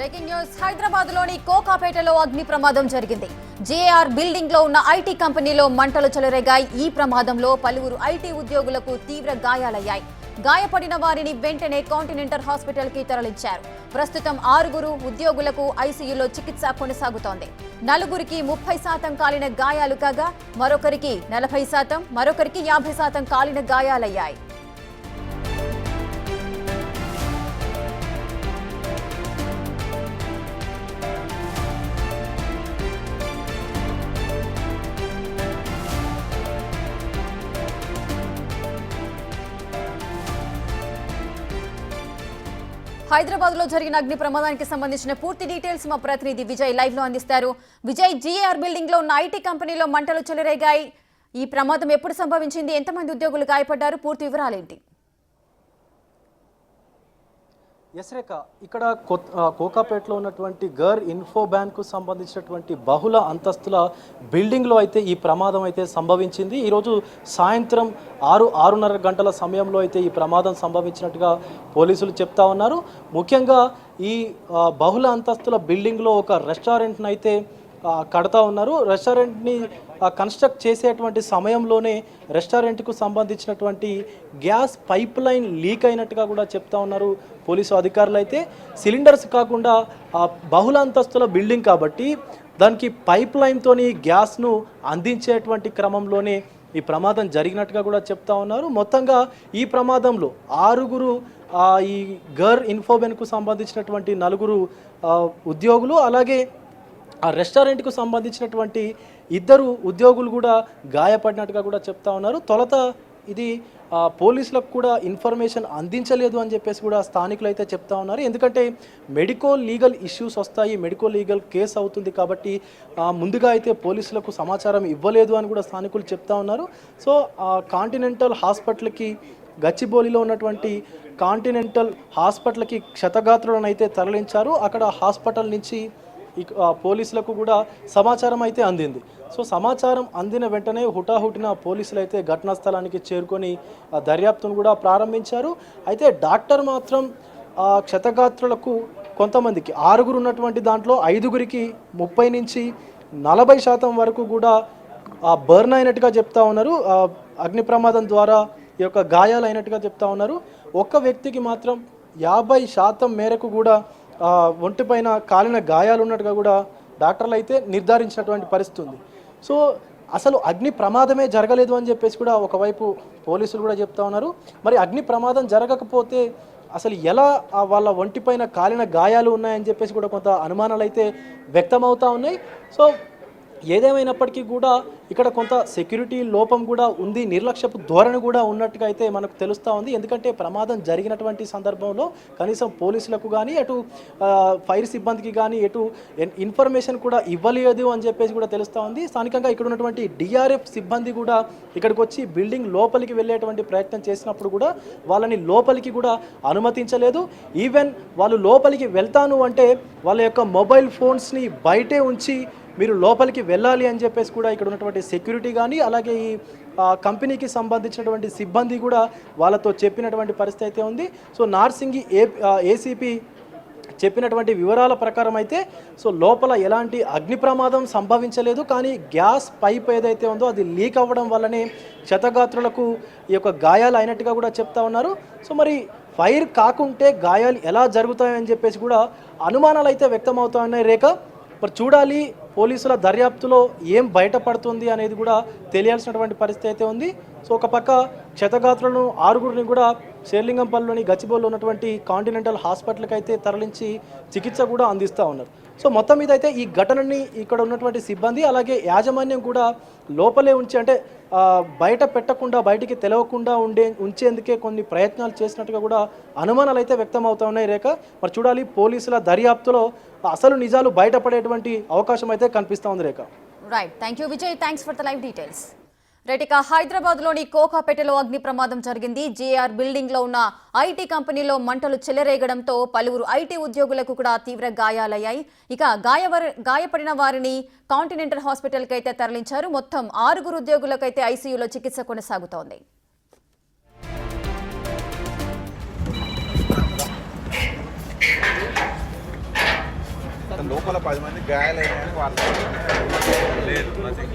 Breaking news Hyderabad లోని కోకాపేటలో అగ్ని ప్రమాదం జరిగింది. జేఆర్ బిల్డింగ్ లో ఉన్న ఐటీ కంపెనీలో మంటలు చెలరేగాయి. ఈ ప్రమాదంలో పలువురు ఐటీ ఉద్యోగులకు తీవ్ర గాయాలయ్యాయి. గాయపడిన వారిని వెంటనే కాంటినెంటల్ హాస్పిటల్ కి తరలించారు. ప్రస్తుతం 6 ఉద్యోగులకు ఐసీయూలో చికిత్స కొనసాగుతోంది. 4కి 30% కాలిన గాయాలు కాగా మరొకరికి 40%, మరొకరికి 50% కాలిన గాయాలయ్యాయి. హైదరాబాద్ లో జరిగిన అగ్ని ప్రమాదానికి సంబంధించిన పూర్తి డీటెయిల్స్ మా ప్రతినిధి విజయ్ లైవ్ లో అందిస్తారు. విజయ్, జీఏఆర్ బిల్డింగ్ లో ఉన్న ఐటీ కంపెనీలో మంటలు చెలరేగాయి. ఈ ప్రమాదం ఎప్పుడు సంభవించింది? ఎంతమంది ఉద్యోగులు గాయపడ్డారు? పూర్తి వివరాలేంటి? ఎస్ రేఖ, ఇక్కడ కోకాపేటలో ఉన్నటువంటి గర్ ఇన్ఫో బ్యాంకు సంబంధించినటువంటి బహుళ అంతస్తుల బిల్డింగ్లో అయితే ఈ ప్రమాదం అయితే సంభవించింది. ఈరోజు సాయంత్రం 6-6:30 గంటల సమయంలో అయితే ఈ ప్రమాదం సంభవించినట్టుగా పోలీసులు చెప్తా ఉన్నారు. ముఖ్యంగా ఈ బహుళ అంతస్తుల బిల్డింగ్లో ఒక రెస్టారెంట్ని అయితే కడతా ఉన్నారు. రెస్టారెంట్ని కన్స్ట్రక్ట్ చేసేటువంటి సమయంలోనే రెస్టారెంట్కు సంబంధించినటువంటి గ్యాస్ పైప్ లైన్ లీక్ అయినట్టుగా కూడా చెప్తా ఉన్నారు పోలీసు అధికారులు. అయితే సిలిండర్స్ కాకుండా బహుళ అంతస్తుల బిల్డింగ్ కాబట్టి దానికి పైప్ లైన్తోని గ్యాస్ను అందించేటువంటి క్రమంలోనే ఈ ప్రమాదం జరిగినట్టుగా కూడా చెప్తా ఉన్నారు. మొత్తంగా ఈ ప్రమాదంలో 6 ఈ గర్ ఇన్ఫోబెన్కు సంబంధించినటువంటి 4 ఉద్యోగులు, అలాగే ఆ రెస్టారెంట్కు సంబంధించినటువంటి 2 ఉద్యోగులు కూడా గాయపడినట్టుగా కూడా చెప్తా ఉన్నారు. తొలుత ఇది పోలీసులకు కూడా ఇన్ఫర్మేషన్ అందించలేదు అని చెప్పేసి కూడా స్థానికులు అయితే చెప్తా ఉన్నారు. ఎందుకంటే మెడికో లీగల్ ఇష్యూస్ వస్తాయి, మెడికో లీగల్ కేసు అవుతుంది కాబట్టి ముందుగా అయితే పోలీసులకు సమాచారం ఇవ్వలేదు అని కూడా స్థానికులు చెప్తా ఉన్నారు. సో కాంటినెంటల్ హాస్పిటల్కి, గచ్చిబౌలిలో ఉన్నటువంటి కాంటినెంటల్ హాస్పిటల్కి క్షతగాత్రులను అయితే తరలించారు. అక్కడ హాస్పిటల్ నుంచి పోలీసులకు కూడా సమాచారం అయితే అందింది. సో సమాచారం అందిన వెంటనే హుటాహుటిన పోలీసులు అయితే ఘటనా స్థలానికి చేరుకొని దర్యాప్తును కూడా ప్రారంభించారు. అయితే డాక్టర్ మాత్రం క్షతగాత్రులకు కొంతమందికి 6 ఉన్నటువంటి దాంట్లో 5కి 30 నుంచి 40% వరకు కూడా బర్న్ అయినట్టుగా చెప్తా ఉన్నారు. అగ్ని ప్రమాదం ద్వారా ఈ యొక్క గాయాలు అయినట్టుగా చెప్తా ఉన్నారు. ఒక్క వ్యక్తికి మాత్రం 50% మేరకు కూడా ఒంటిపైన కాలిన గాయాలు ఉన్నట్టుగా కూడా డాక్టర్లు అయితే నిర్ధారించినటువంటి పరిస్థితి ఉంది. సో అసలు అగ్ని ప్రమాదమే జరగలేదు అని చెప్పేసి కూడా ఒకవైపు పోలీసులు కూడా చెప్తా ఉన్నారు. మరి అగ్ని ప్రమాదం జరగకపోతే అసలు ఎలా వాళ్ళ ఒంటిపైన కాలిన గాయాలు ఉన్నాయని చెప్పేసి కూడా కొంత అనుమానాలు అయితే వ్యక్తమవుతూ ఉన్నాయి. సో ఏదేమైనప్పటికీ కూడా ఇక్కడ కొంత సెక్యూరిటీ లోపం కూడా ఉంది, నిర్లక్ష్యపు ధోరణి కూడా ఉన్నట్టుగా అయితే మనకు తెలుస్తూ ఉంది. ఎందుకంటే ప్రమాదం జరిగినటువంటి సందర్భంలో కనీసం పోలీసులకు కానీ, అటు ఫైర్ సిబ్బందికి కానీ ఎటు ఇన్ఫర్మేషన్ కూడా ఇవ్వలేదు అని చెప్పేసి కూడా తెలుస్తూ ఉంది. స్థానికంగా ఇక్కడ ఉన్నటువంటి డిఆర్ఎఫ్ సిబ్బంది కూడా ఇక్కడికి వచ్చి బిల్డింగ్ లోపలికి వెళ్ళేటువంటి ప్రయత్నం చేసినప్పుడు కూడా వాళ్ళని లోపలికి కూడా అనుమతించలేదు. ఈవెన్ వాళ్ళు లోపలికి వెళ్తాను అంటే వాళ్ళ యొక్క మొబైల్ ఫోన్స్ని బయటే ఉంచి మీరు లోపలికి వెళ్ళాలి అని చెప్పేసి కూడా ఇక్కడ ఉన్నటువంటి సెక్యూరిటీ కానీ, అలాగే ఈ కంపెనీకి సంబంధించినటువంటి సిబ్బంది కూడా వాళ్ళతో చెప్పినటువంటి పరిస్థితి అయితే ఉంది. సో నార్సింగి ఏసీపీ చెప్పినటువంటి వివరాల ప్రకారం అయితే సో లోపల ఎలాంటి అగ్ని ప్రమాదం సంభవించలేదు, కానీ గ్యాస్ పైప్ ఏదైతే ఉందో అది లీక్ అవ్వడం వల్లనే క్షతగాత్రులకు ఈ యొక్క గాయాలు అయినట్టుగా కూడా చెప్తా ఉన్నారు. సో మరి ఫైర్ కాకుంటే గాయాలు ఎలా జరుగుతాయని చెప్పేసి కూడా అనుమానాలు అయితే వ్యక్తమవుతా ఉన్నాయి. రేఖ, మరి చూడాలి పోలీసుల దర్యాప్తులో ఏం బయటపడుతుంది అనేది కూడా తెలియాల్సినటువంటి పరిస్థితి అయితే ఉంది. సో ఒక పక్క క్షతగాత్రులను 6 కూడా షేర్లింగంపల్లిలోని గచ్చిబౌలిలో ఉన్నటువంటి కాంటినెంటల్ హాస్పిటల్కి అయితే తరలించి చికిత్స కూడా అందిస్తూ ఉన్నారు. సో మొత్తం మీద అయితే ఈ ఘటనని ఇక్కడ ఉన్నటువంటి సిబ్బంది, అలాగే యాజమాన్యం కూడా లోపలే ఉంచి, అంటే బయట పెట్టకుండా, బయటికి తెలవకుండా ఉంచేందుకే కొన్ని ప్రయత్నాలు చేసినట్టుగా కూడా అనుమానాలు అయితే వ్యక్తం అవుతా ఉన్నాయి. రేఖ, మరి చూడాలి పోలీసుల దర్యాప్తులో అసలు నిజాలు బయటపడేటువంటి అవకాశం అయితే కనిపిస్తూ ఉంది. Rekha, right, thank you Vijay, thanks for the live details. Right, Hyderabad లోని కోకాపేటలో అగ్ని ప్రమాదం జరిగింది. జేఆర్ బిల్డింగ్ లో ఉన్న ఐటీ కంపెనీలో మంటలు చెలరేగడంతో పలువురు ఐటీ ఉద్యోగులకు కూడా తీవ్ర గాయాలయ్యాయి. ఇక గాయపడిన వారిని కాంటినెంటల్ హాస్పిటల్ కి అయితే తరలించారు. మొత్తం 6 ఉద్యోగులకైతే ఐసీయూలో చికిత్స కొనసాగుతోంది. లోపల 10 మంది గాయాలైన వాళ్ళు లేదు నథింగ్.